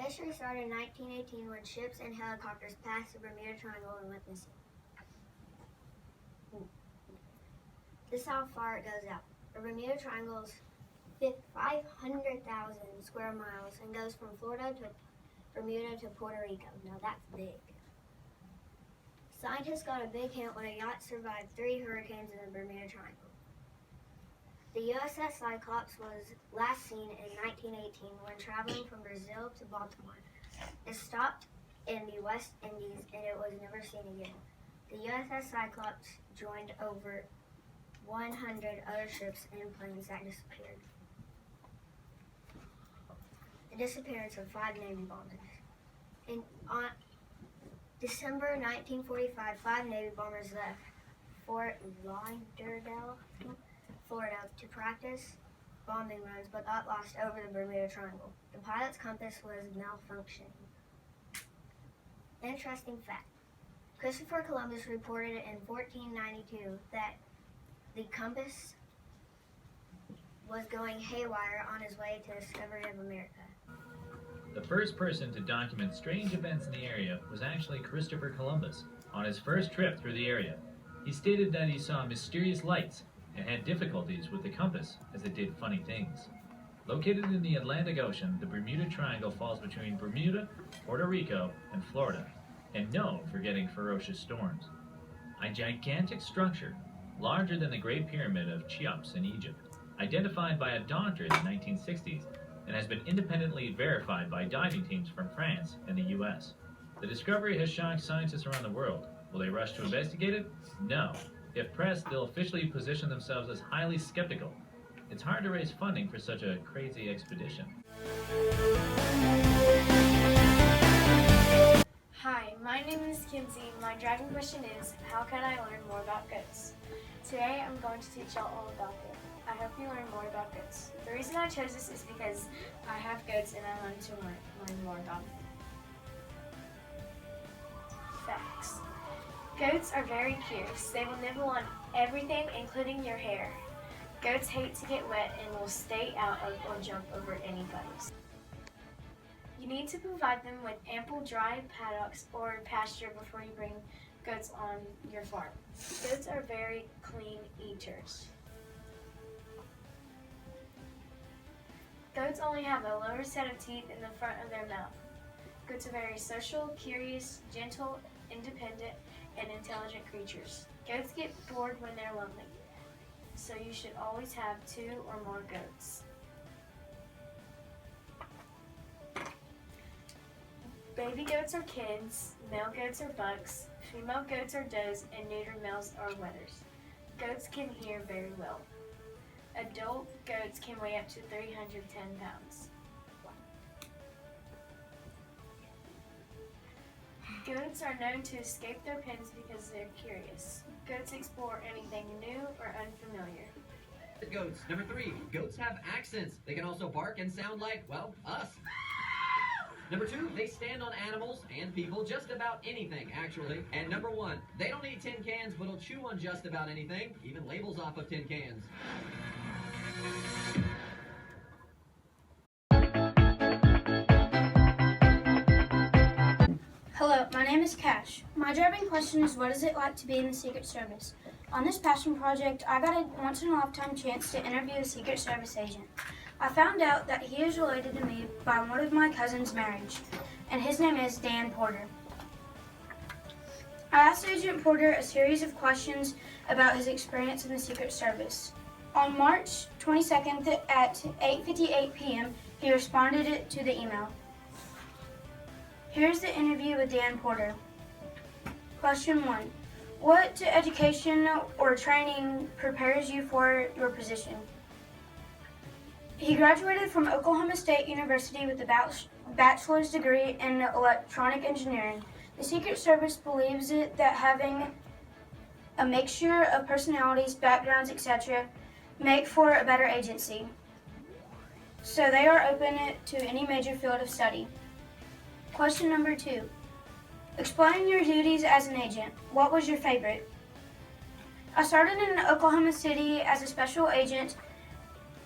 mystery started in 1918 when ships and helicopters passed the Bermuda Triangle and went missing. This is how far it goes out. The Bermuda Triangle is 500,000 square miles and goes from Florida to Bermuda to Puerto Rico. Now that's big. Scientists got a big hint when a yacht survived 3 hurricanes in the Bermuda Triangle. The USS Cyclops was last seen in 1918 when traveling from Brazil to Baltimore. It stopped in the West Indies and it was never seen again. The USS Cyclops joined over 100 other ships and planes that disappeared. The disappearance of 5 Navy bombers. On December 1945, 5 Navy bombers left Fort Lauderdale, Florida, to practice bombing runs, but got lost over the Bermuda Triangle. The pilot's compass was malfunctioning. Interesting fact. Christopher Columbus reported in 1492 that the compass was going haywire on his way to the discovery of America. The first person to document strange events in the area was actually Christopher Columbus on his first trip through the area. He stated that he saw mysterious lights and had difficulties with the compass as it did funny things. Located in the Atlantic Ocean, the Bermuda Triangle falls between Bermuda, Puerto Rico, and Florida, and known for getting ferocious storms. A gigantic structure, larger than the Great Pyramid of Cheops in Egypt, identified by a doctor in the 1960s, and has been independently verified by diving teams from France and the US. The discovery has shocked scientists around the world. Will they rush to investigate it? No. If pressed, they'll officially position themselves as highly skeptical. It's hard to raise funding for such a crazy expedition. Hi, my name is Kinsey. My driving question is, how can I learn more about goats? Today I'm going to teach y'all all about them. I hope you learn more about goats. The reason I chose this is because I have goats and I wanted to learn more about them. Facts. Goats are very curious. They will nibble on everything, including your hair. Goats hate to get wet and will stay out of or jump over anybody's. You need to provide them with ample dry paddocks or pasture before you bring goats on your farm. Goats are very clean eaters. Goats only have a lower set of teeth in the front of their mouth. Goats are very social, curious, gentle, independent, and intelligent creatures. Goats get bored when they're lonely, so you should always have 2 or more goats. Baby goats are kids, male goats are bucks, female goats are does, and neutered males are wethers. Goats can hear very well. Adult goats can weigh up to 310 pounds. Goats are known to escape their pens because they're curious. Goats explore anything new or unfamiliar. Goats. Number 3, goats have accents. They can also bark and sound like, well, us. Number 2, they stand on animals and people, just about anything, actually. And number 1, they don't eat tin cans, but will chew on just about anything, even labels off of tin cans. Hello, my name is Cash. My driving question is, what is it like to be in the Secret Service? On this passion project, I got a once-in-a-lifetime chance to interview a Secret Service agent. I found out that he is related to me by one of my cousin's marriage, and his name is Dan Porter. I asked Agent Porter a series of questions about his experience in the Secret Service. On March 22nd at 8:58 p.m., he responded to the email. Here's the interview with Dan Porter. Question 1. What education or training prepares you for your position? He graduated from Oklahoma State University with a bachelor's degree in electronic engineering. The Secret Service believes that having a mixture of personalities, backgrounds, etc. make for a better agency. So they are open to any major field of study. Question number 2. Explain your duties as an agent. What was your favorite? I started in Oklahoma City as a special agent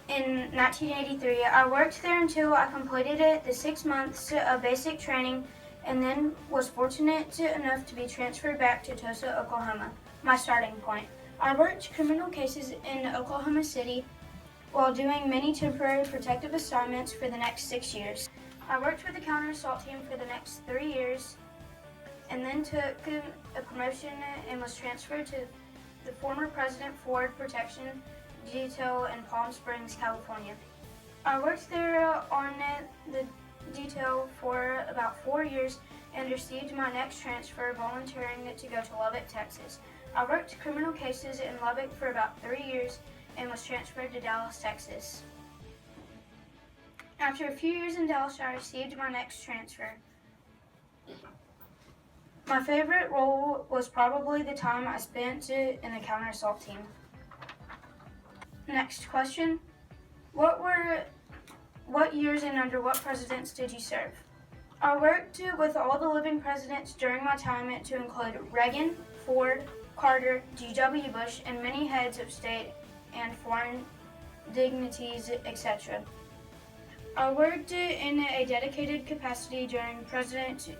in 1983. I worked there until I completed the 6 months of basic training and then was fortunate enough to be transferred back to Tulsa, Oklahoma, my starting point. I worked criminal cases in Oklahoma City while doing many temporary protective assignments for the next 6 years. I worked with the counter assault team for the next 3 years and then took a promotion and was transferred to the former President Ford Protection Detail in Palm Springs, California. I worked there on the detail for about 4 years and received my next transfer volunteering to go to Lubbock, Texas. I worked criminal cases in Lubbock for about 3 years and was transferred to Dallas, Texas. After a few years in Dallas, I received my next transfer. My favorite role was probably the time I spent in the counter assault team. Next question. What years and under what presidents did you serve? I worked with all the living presidents during my time to include Reagan, Ford, Carter, G.W. Bush, and many heads of state and foreign dignities, etc. I worked in a dedicated capacity during President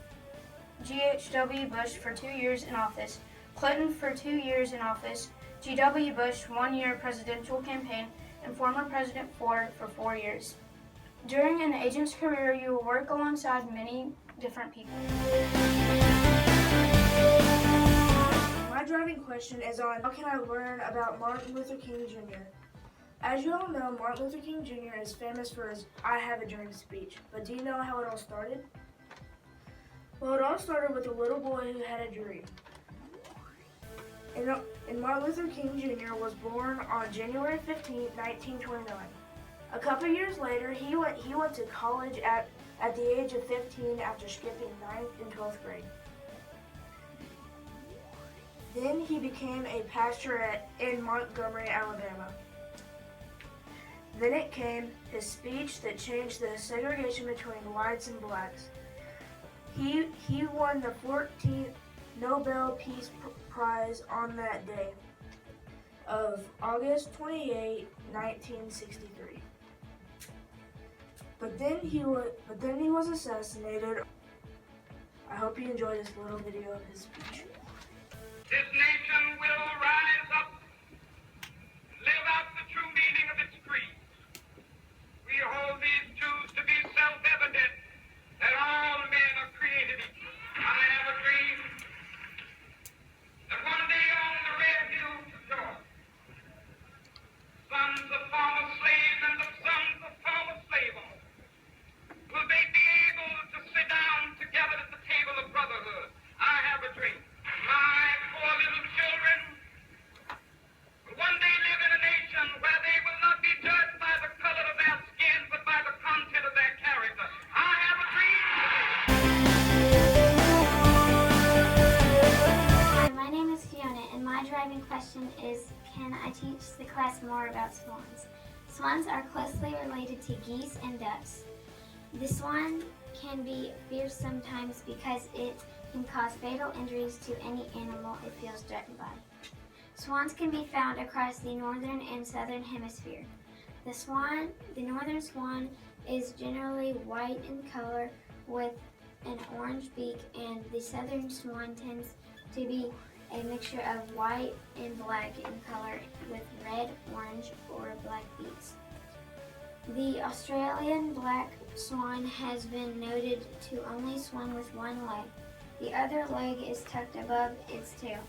G.H.W. Bush for 2 years in office, Clinton for 2 years in office, G.W. Bush 1 year presidential campaign, and former President Ford for 4 years. During an agent's career, you will work alongside many different people. My driving question is on how can I learn about Martin Luther King Jr. As you all know, Martin Luther King Jr. is famous for his I Have a Dream speech, but do you know how it all started? Well, it all started with a little boy who had a dream. And Martin Luther King Jr. was born on January 15, 1929. A couple years later, he went to college at the age of 15 after skipping 9th and 12th grade. Then he became a pastor in Montgomery, Alabama. Then it came his speech that changed the segregation between whites and blacks. He won the 14th Nobel Peace Prize on that day of August 28, 1963. But then he was assassinated. I hope you enjoy this little video of his speech. This nation will rise up, live out the true meaning of its creed. We hold these truths to be self-evident, that all men are created equal. I have a dream that one day on the red hills of Georgia, sons of former slaves and the sons of former slave owners, will they be able to sit down together at the table of brotherhood. I have a dream. My poor little children will one day live in a nation where they will not be judged by the color of their skin, but by the content of their character. I have a dream. Hi, my name is Fiona, and my driving question is, can I teach the class more about swans? Swans are closely related to geese and ducks. The swan can be fierce sometimes because it can cause fatal injuries to any animal it feels threatened by. Swans can be found across the northern and southern hemisphere. The northern swan is generally white in color with an orange beak, and the southern swan tends to be a mixture of white and black in color with red, orange, or black beaks. The Australian black swan has been noted to only swim with one leg. The other leg is tucked above its tail.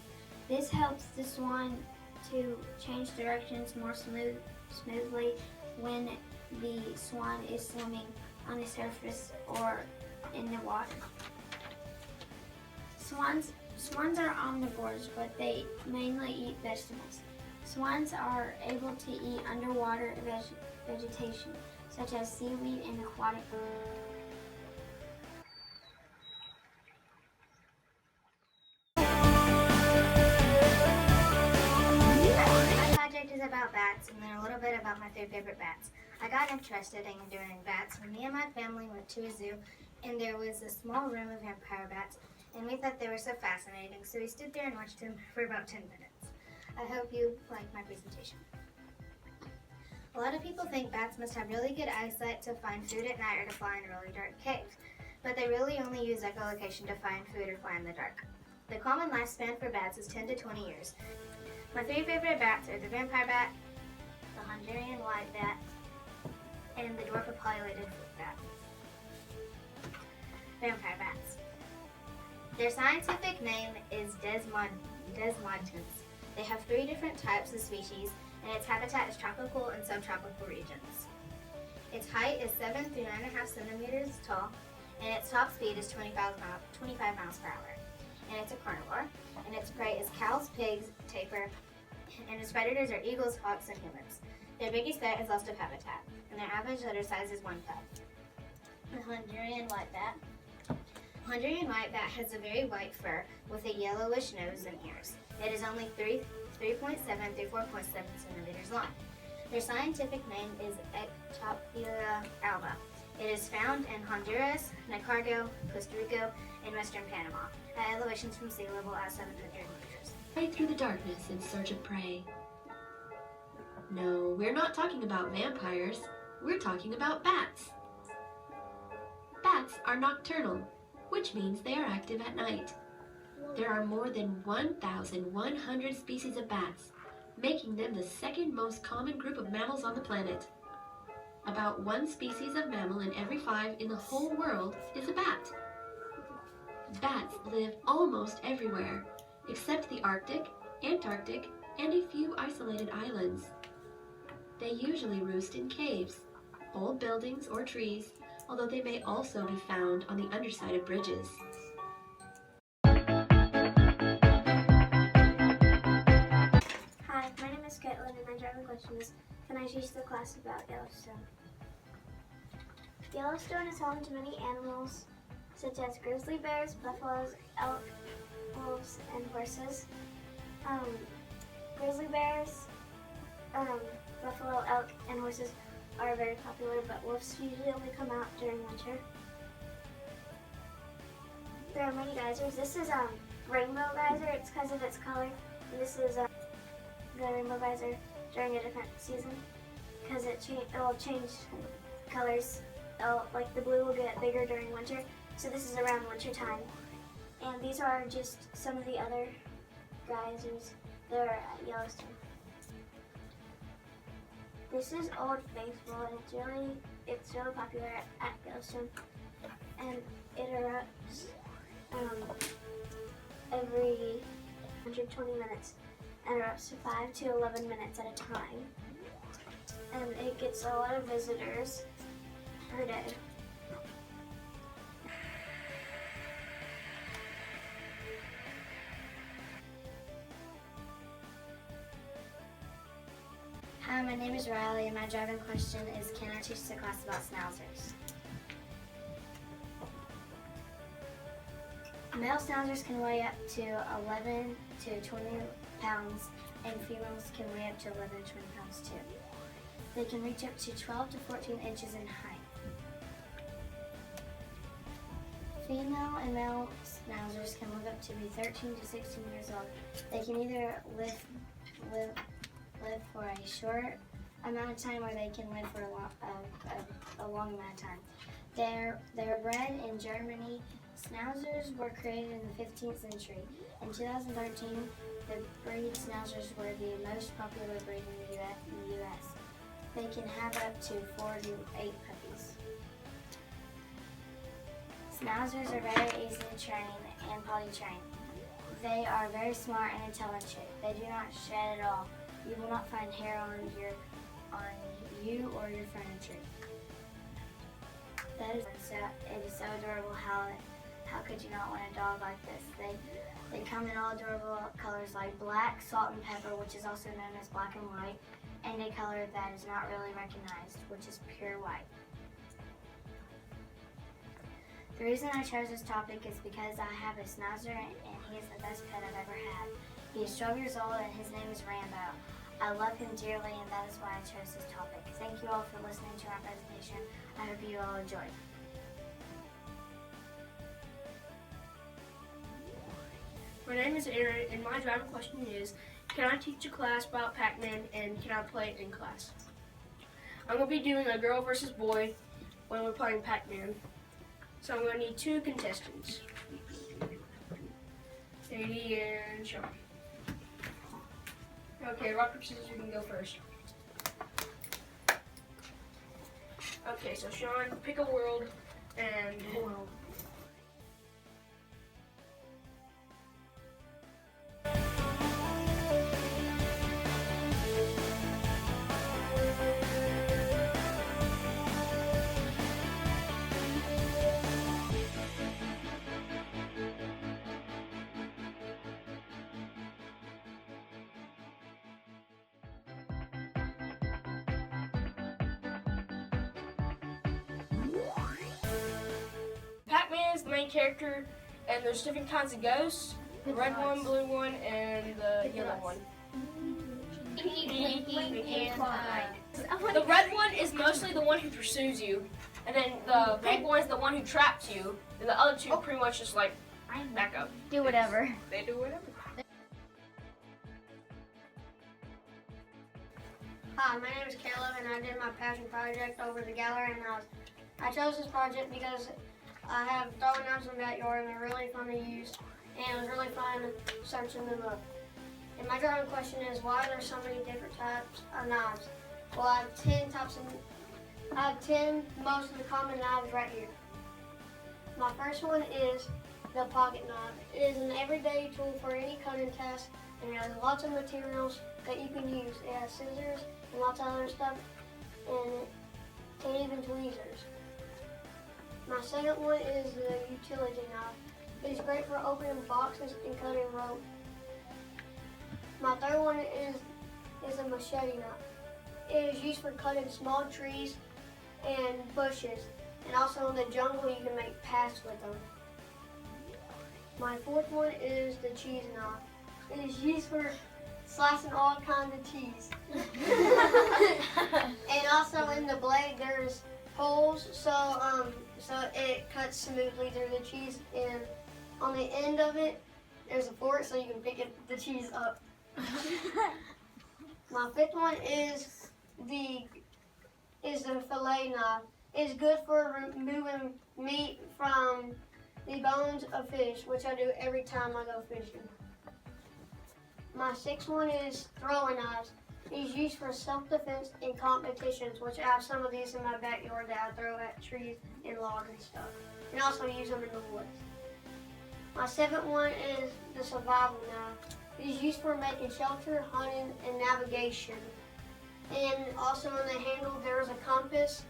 This helps the swan to change directions more smoothly when the swan is swimming on the surface or in the water. Swans are omnivores, but they mainly eat vegetables. Swans are able to eat underwater vegetation, such as seaweed and aquatic My project is about bats and then a little bit about my 3 favorite bats. I got interested in doing bats when me and my family went to a zoo, and there was a small room of vampire bats, and we thought they were so fascinating, so we stood there and watched them for about 10 minutes. I hope you like my presentation. A lot of people think bats must have really good eyesight to find food at night or to fly in really dark caves, but they really only use echolocation to find food or fly in the dark. The common lifespan for bats is 10 to 20 years. My three favorite bats are the vampire bat, the Hungarian white bat, and the dwarf populated bat. Vampire bats. Their scientific name is Desmodus. They have 3 different types of species, and its habitat is tropical and subtropical regions. Its height is 7 through 9.5 centimeters tall, and its top speed is 25 miles per hour. And it's a carnivore, and its prey is cows, pigs, tapir, and its predators are eagles, hawks, and humans. Their biggest threat is loss of habitat, and their average litter size is 1 cub. The Hungarian white bat. Hungarian white bat has a very white fur with a yellowish nose and ears. It is only 3.7 through 4.7 centimeters long. Their scientific name is Ectopia alba. It is found in Honduras, Nicaragua, Costa Rica, and western Panama, at elevations from sea level at 700 meters. Fly through the darkness in search of prey. No, we're not talking about vampires. We're talking about bats. Bats are nocturnal, which means they are active at night. There are more than 1,100 species of bats, making them the second most common group of mammals on the planet. About 1 species of mammal in every 5 in the whole world is a bat. Bats live almost everywhere, except the Arctic, Antarctic, and a few isolated islands. They usually roost in caves, old buildings, or trees, although they may also be found on the underside of bridges. Hi, my name is Caitlin, and my driving question is, can I teach the class about Yellowstone? Yellowstone is home to many animals, such as grizzly bears, buffaloes, elk, wolves, and horses. Grizzly bears, buffalo, elk, and horses are very popular, but wolves usually only come out during winter. There are many geysers. This is Rainbow Geyser. It's because of its color. And this is the Rainbow Geyser during a different season because it will change colors. Like the blue will get bigger during winter. So this is around winter time. And these are just some of the other geysers that are at Yellowstone. This is Old Faithful, and it's really popular at Yellowstone, and it erupts every 120 minutes, and erupts 5 to 11 minutes at a time, and it gets a lot of visitors per day. Hi, my name is Riley, and my driving question is, can I teach the class about schnauzers? Male schnauzers can weigh up to 11 to 20 pounds, and females can weigh up to 11 to 20 pounds too. They can reach up to 12 to 14 inches in height. Female and male schnauzers can live up to be 13 to 16 years old. They can either live for a short amount of time, or they can live for a long amount of time. They're bred in Germany. Schnauzers were created in the 15th century. In 2013, the breed schnauzers were the most popular breed in the U.S. They can have up to 4 to 8 puppies. Schnauzers are very easy to train and potty train. They are very smart and intelligent. They do not shed at all. You will not find hair on you or your furniture. It is so adorable. How could you not want a dog like this? They come in all adorable colors like black, salt and pepper, which is also known as black and white, and a color that is not really recognized, which is pure white. The reason I chose this topic is because I have a schnauzer, and he is the best pet I've ever had. He is 12 years old, and his name is Rambo. I love him dearly, and that is why I chose this topic. Thank you all for listening to our presentation. I hope you all enjoyed. My name is Aaron, and my driving question is, can I teach a class about Pac-Man, and can I play it in class? I'm going to be doing a girl versus boy when we're playing Pac-Man. So I'm going to need 2 contestants. Sadie and Sean. Okay, rock, paper, scissors, you can go first. Okay, so Sean, pick a world and world. Pac-Man is the main character, and there's different kinds of ghosts. The red one, blue one, and the yellow one. The red one is mostly the one who pursues you, and then the pink one is the one who traps you, and the other 2 pretty much just like back up. Do whatever. They do whatever. Hi, my name is Caleb, and I did my passion project over the gallery and knives. I chose this project because I have throwing knives in the backyard, and they're really fun to use, and it was really fun searching them up. And my drawing question is, why are there so many different types of knives? Well, I have 10 most of the common knives right here. My first one is the pocket knife. It is an everyday tool for any cutting task, and it has lots of materials that you can use. It has scissors and lots of other stuff, and even tweezers. My second one is the utility knife. It is great for opening boxes and cutting rope. My third one is a machete knife. It is used for cutting small trees and bushes, and also in the jungle you can make paths with them. My fourth one is the cheese knife. It is used for slicing all kinds of cheese. And also in the blade there's holes, so it cuts smoothly through the cheese, and on the end of it there's a fork so you can pick the cheese up. My fifth one is the fillet knife. It's good for removing meat from the bones of fish, which I do every time I go fishing. My sixth one is throwing knives. It's used for self-defense in competitions, which I have some of these in my backyard that I throw at trees and logs and stuff, and also use them in the woods. My seventh one is the survival knife. It is used for making shelter, hunting, and navigation. And also on the handle there is a compass,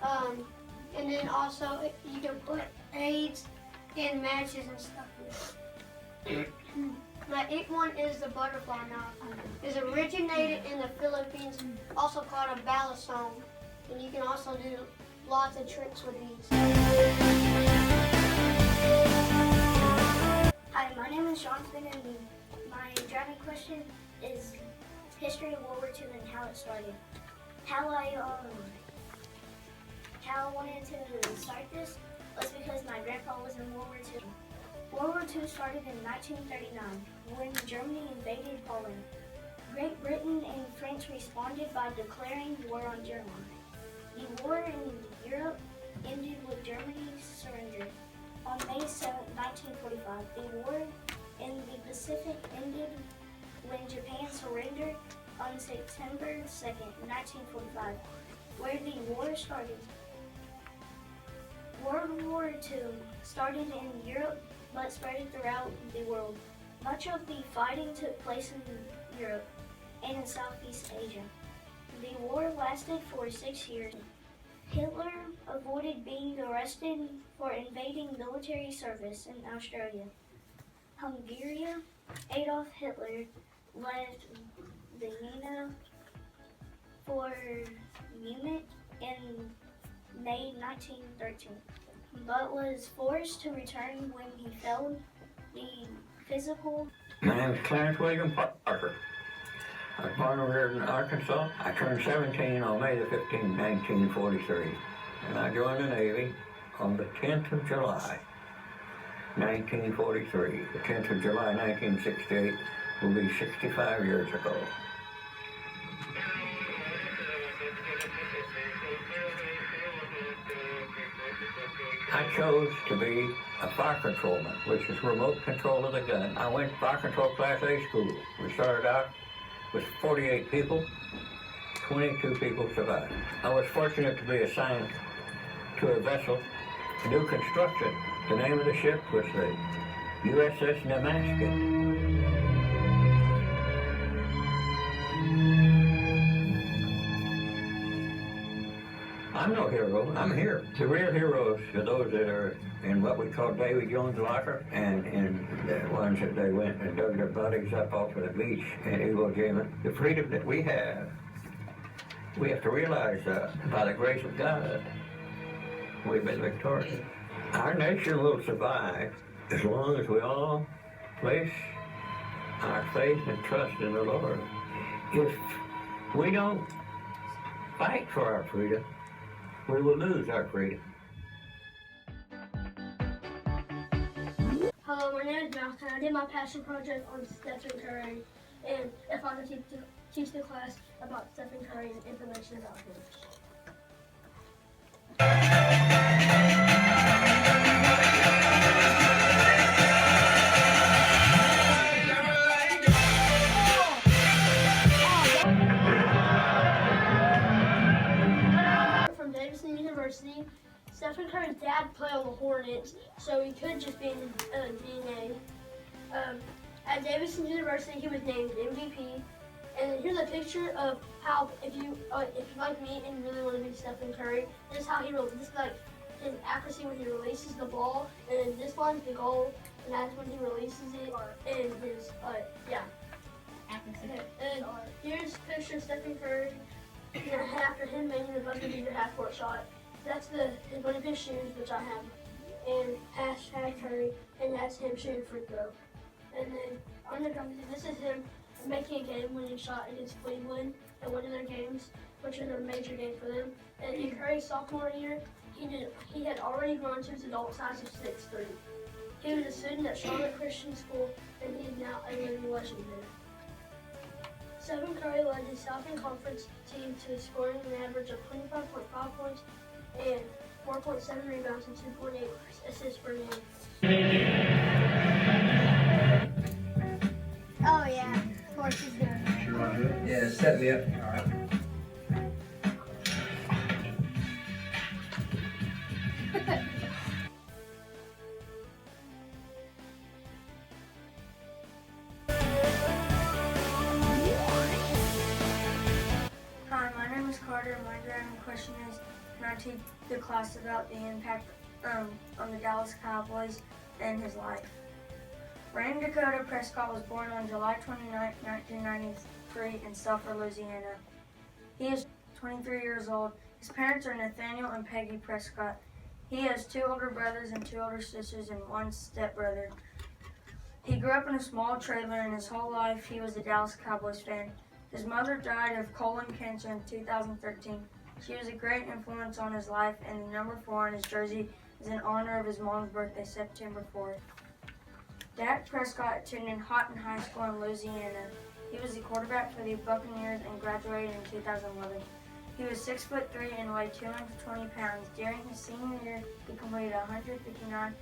and then also you can put aids and matches and stuff in it. My eighth one is the butterfly knife. It originated in the Philippines, also called a balisong, and you can also do lots of tricks with these. Hi, my name is Jonathan, and my driving question is history of World War II and how it started. How I wanted to start this was because my grandpa was in World War II. World War II started in 1939 when Germany invaded Poland. Great Britain and France responded by declaring war on Germany. The war in Europe ended with Germany's surrender. On May 7, 1945, the war in the Pacific ended when Japan surrendered on September 2nd, 1945, where the war started. World War II started in Europe but spread throughout the world. Much of the fighting took place in Europe and in Southeast Asia. The war lasted for 6 years. Hitler avoided being arrested for invading military service in Australia. Hungary, Adolf Hitler left Vienna for Munich in May 1913, but was forced to return when he failed the physical. My name is Clarence William Parker. I was born over here in Arkansas. I turned 17 on May the 15th, 1943, and I joined the Navy on the 10th of July, 1943. The 10th of July, 1968 will be 65 years ago. I chose to be a fire controlman, which is remote control of the gun. I went fire control class A school. We started out with 48 people, 22 people survived. I was fortunate to be assigned to a vessel to do construction. The name of the ship was the USS Nemasket. I'm no hero, I'm here. The real heroes are those that are in what we call Davy Jones' locker, and in the ones that they went and dug their bodies up off of the beach in Iwo Jima. The freedom that we have to realize by the grace of God, we've been victorious. Our nation will survive as long as we all place our faith and trust in the Lord. If we don't fight for our freedom, we will lose our freedom. Hello, my name is Malcolm. I did my passion project on Stephen Curry, and if I could teach the class about Stephen Curry and information about him. From Davidson University. Stephen Curry's dad played on the Hornets, so he could just be in the DNA. At Davidson University, he was named MVP. And here's a picture of how, if you like me and really want to be Stephen Curry, this is how this is like his accuracy when he releases the ball, and this one's the goal, and that's when he releases it, and his, accuracy. And here's a picture of Stephen Curry, and after him making the buzzer beater half-court shot. That's one of his shoes, which I have, and hashtag Curry, and that's him shooting free throw. And then on the drum, this is him making a game-winning shot against Cleveland in one of their games, which is a major game for them. And in Curry's sophomore year, he had already grown to his adult size of 6'3". He was a student at Charlotte Christian School, and he is now a living legend there. Stephen Curry led his Southern Conference team to scoring an average of 25.5 points and 4.7 rebounds and 2.8 assists per game. Oh yeah, of course he's doing it. Sure want to do it? Yeah, set me up. All right. Hi, my name is Carter. My driving question is, can I teach the class about the impact on the Dallas Cowboys and his life? Randy Dakota Prescott was born on July 29, 1993 in Sulphur, Louisiana. He is 23 years old. His parents are Nathaniel and Peggy Prescott. He has 2 older brothers and 2 older sisters and 1 stepbrother. He grew up in a small trailer, and his whole life he was a Dallas Cowboys fan. His mother died of colon cancer in 2013. She was a great influence on his life, and the number 4 on his jersey is in honor of his mom's birthday, September 4th. Dak Prescott attended Houghton High School in Louisiana. He was the quarterback for the Buccaneers and graduated in 2011. He was 6'3" and weighed 220 pounds. During his senior year, he completed 159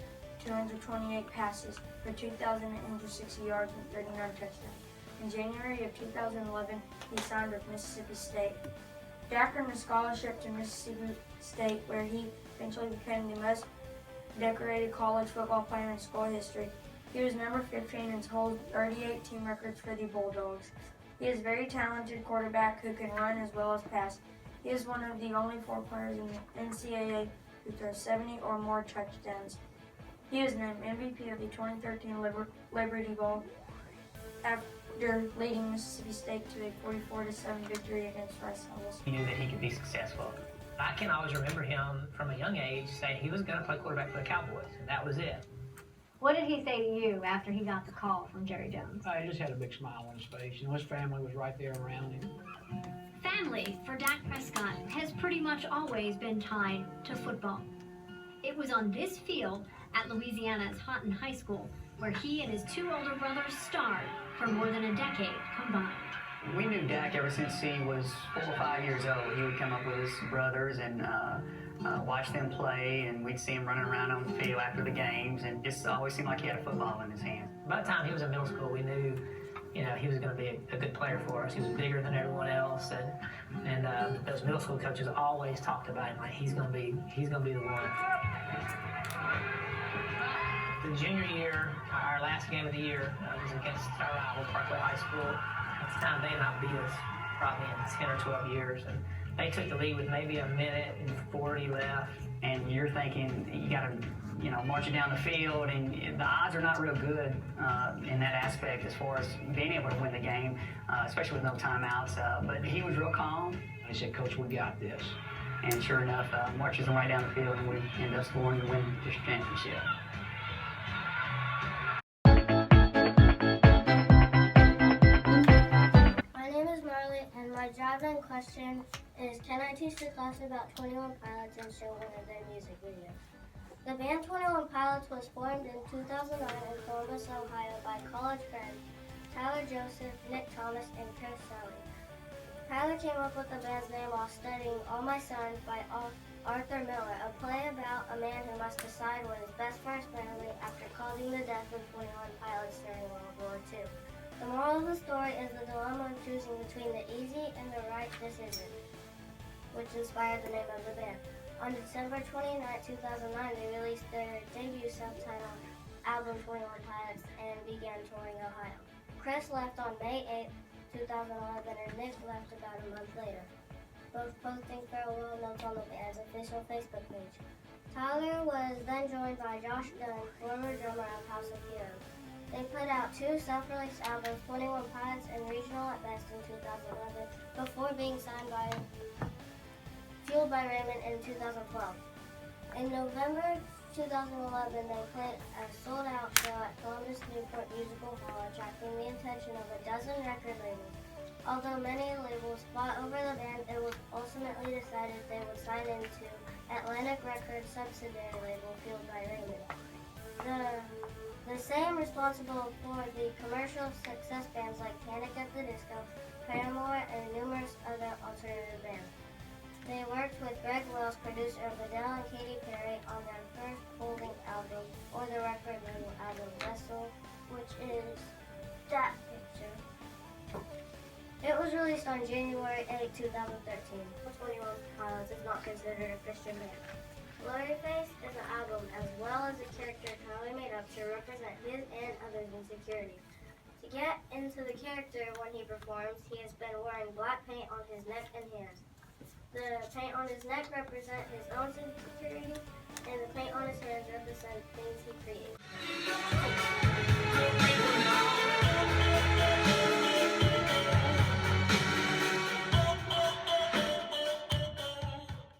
228 passes for 2,060 yards and 39 touchdowns. In January of 2011, he signed with Mississippi State. Dak earned a scholarship to Mississippi State, where he eventually became the most decorated college football player in school history. He was number 15 and holds 38 team records for the Bulldogs. He is a very talented quarterback who can run as well as pass. He is one of the only 4 players in the NCAA who throws 70 or more touchdowns. He was named MVP of the 2013 Liberty Bowl after leading Mississippi State to a 44-7 victory against Rice Owls. He knew that he could be successful. I can always remember him from a young age saying he was going to play quarterback for the Cowboys, and that was it. What did he say to you after he got the call from Jerry Jones? He just had a big smile on his face. You know, his family was right there around him. Family for Dak Prescott has pretty much always been tied to football. It was on this field at Louisiana's Houghton High School where he and his 2 older brothers starred for more than a decade combined. We knew Dak ever since he was 4 or 5 years old. He would come up with his brothers and watch them play, and we'd see him running around on the field after the games, and just always seemed like he had a football in his hand. By the time he was in middle school, we knew, he was going to be a good player for us. He was bigger than everyone else, and those middle school coaches always talked about him like he's going to be the one. The junior year, our last game of the year was against our rival, Parkway High School. At the time, they had not beat us probably in 10 or 12 years, and they took the lead with maybe a minute and 40 left. And you're thinking you got to, march it down the field, and the odds are not real good in that aspect as far as being able to win the game, especially with no timeouts. But he was real calm. I said, Coach, we got this. And sure enough, marches them right down the field, and we end up scoring to win the championship. My name is Marley, and my driving question is, can I teach the class about 21 Pilots and show one of their music videos? The band 21 Pilots was formed in 2009 in Columbus, Ohio by college friends Tyler Joseph, Nick Thomas, and Chris Sally. Tyler came up with the band's name while studying All My Sons by Arthur Miller, a play about a man who must decide what is best for his family after causing the death of 21 pilots during World War II. The moral of the story is the dilemma of choosing between the easy and the right decision, which inspired the name of the band. On December 29, 2009, they released their debut self-titled album 21 Pilots and began touring Ohio. Chris left on May 8, 2011, and Nick left about a month later, both posting farewell notes on the band's official Facebook page. Tyler was then joined by Josh Dunn, former drummer of House of Heroes. They put out 2 self-released albums, 21 Pilots and Regional at Best in 2011, before being signed by Fueled by Raymond in 2012. In November 2011, they played a sold-out show at Columbus Newport Musical Hall, attracting the attention of a dozen record labels. Although many labels fought over the band, it was ultimately decided they would sign into Atlantic Records subsidiary label Fueled by Raymond. The same responsible for the commercial success bands like Panic at the Disco, Paramore, and numerous other alternative bands. They worked with Greg Wells, producer of Adele and Katy Perry, on their first Holding album, or the record label album Vessel, which is that picture. It was released on January 8, 2013. 21 Pilots is not considered a Christian band. Blurryface is an album as well as a character Tyler made up to represent his and others' insecurities. To get into the character when he performs, he has been wearing black paint on his neck and hands. The paint on his neck represents his own insecurity, and the paint on his hands